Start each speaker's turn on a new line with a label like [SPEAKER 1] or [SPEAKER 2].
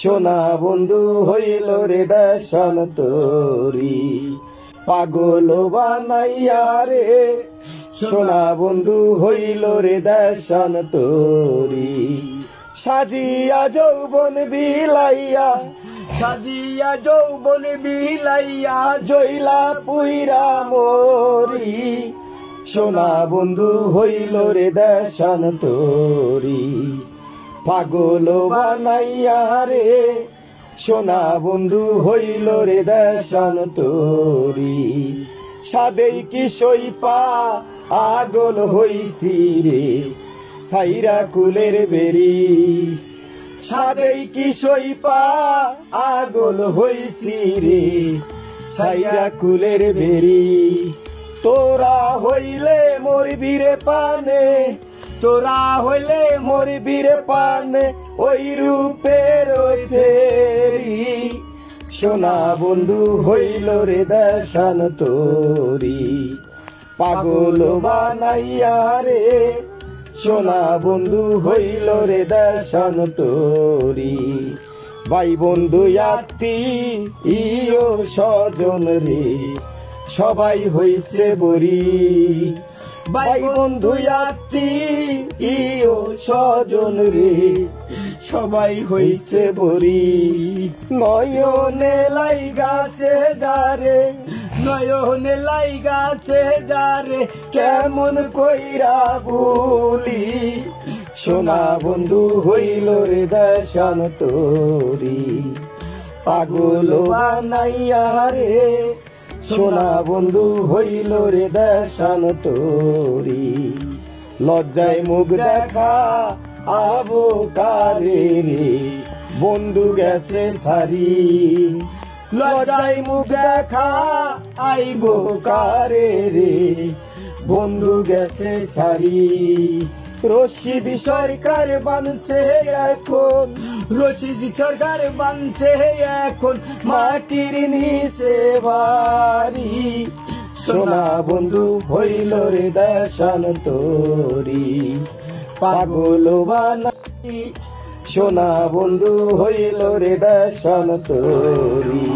[SPEAKER 1] সোনা বন্ধু হইল রে দেশান তোরি পাগল বানাইয়া রে সোনা বন্ধু হইল রে দেশান তোরি সাজিয়া যৌবন বিলাইয়া
[SPEAKER 2] সাজিয়া যৌবন বিলাইয়া
[SPEAKER 1] জইলা পুইরা মরি সোনা বন্ধু হইল রে দেশান তোরি পাগল বানাইয়া রে সোনা বন্ধু হইল রে দেশান তোরি সাদেই কি সইপা আগল হইছি রে সাইরা কুলের বেরি সাদেই কি সইপা আগল হইছি রে সাইরা কুলের বেরি তোরা হইলে মরবি রে পানে
[SPEAKER 2] তোরা হইলে
[SPEAKER 1] মরবি রে পানে ওই রূপের ওই ফেরি সোনা বন্ধু হইল রে দেশান তোরি পাগল বানাইয়া রে সোনা বন্ধু হইল রে দেশান তোরি ভাই বন্ধু আত্মি ইও স্বজন রে সবাই হইছে বরি ভাই বন্ধু আত্মি ইও স্বজন রে সবাই হইছে বরি নয়নে লাইগাছে যারে
[SPEAKER 2] নয়নে লাইগাছে যারে
[SPEAKER 1] কেমন কইরা বলি সোনা বন্ধু হইল রে দেশান তোরি পাগল বানাইয়া রে সোনা বন্ধু হইল রে দেশান তোরি লজ্জায় মুখ দেখা আবো কারে রে বন্ধু গেছে সারি লজ্জায় মুখ দেখা আইবো কারে রে বন্ধু গেছে সারি রশিদ সরকার বানছে এখন
[SPEAKER 2] রশিদ সরকার বানছে এখন
[SPEAKER 1] মাটির নিচে বাড়ি সোনা বন্ধু হইল রে দেশান তোরি পাগল বানাই সোনা বন্ধু হইল রে দেশান তোরি।